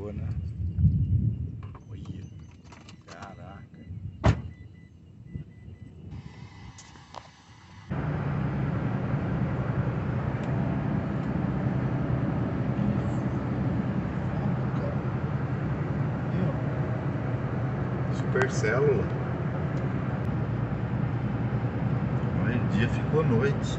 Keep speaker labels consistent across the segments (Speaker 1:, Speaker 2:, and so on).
Speaker 1: boa, né? Olha, caraca. Super célula. Olha, o dia ficou noite.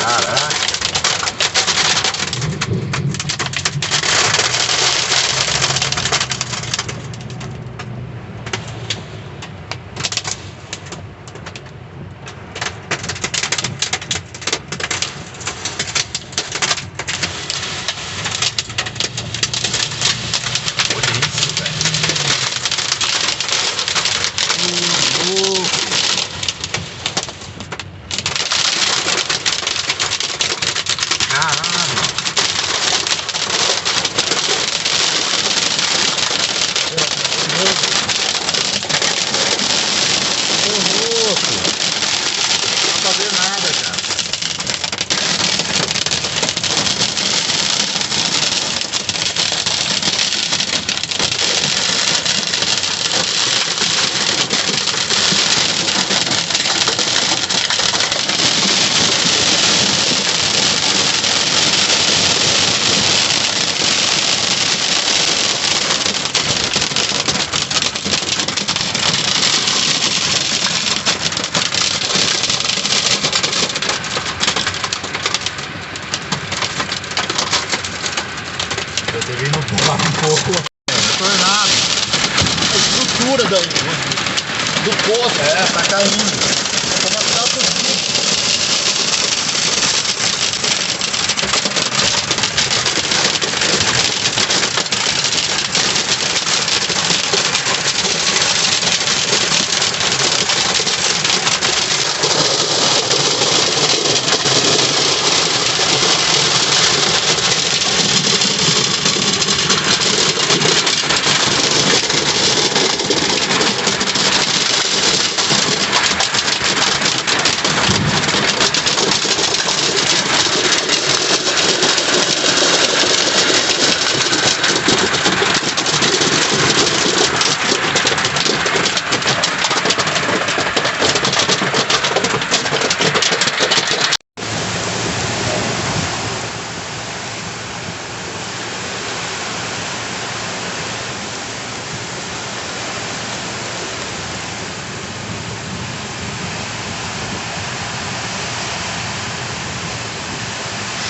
Speaker 1: Caraca. Olha isso, velho. Louco. Caralho. Ô louco. Não dá pra ver nada, cara. Eu devia ir no pular um pouco. Tornado. A estrutura do poço. É, tá caindo. Como é que tá possível?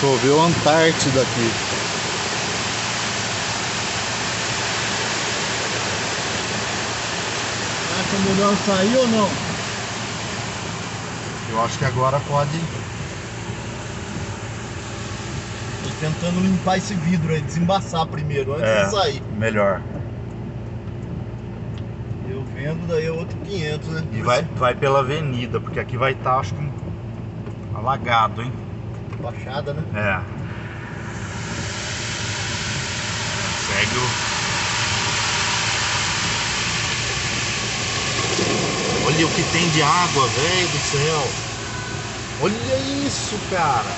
Speaker 1: Choveu Antártida aqui.
Speaker 2: Acha melhor sair ou não?
Speaker 1: Eu acho que agora pode.
Speaker 2: Tô tentando limpar esse vidro aí, desembaçar primeiro, antes de sair.
Speaker 1: Melhor.
Speaker 2: Eu vendo, daí é outro 500, né?
Speaker 1: E vai pela avenida, porque aqui vai estar, acho que, alagado, hein?
Speaker 2: Baixada, né?
Speaker 1: É. Segue o... Olha o que tem de água, velho do céu. Olha isso, cara.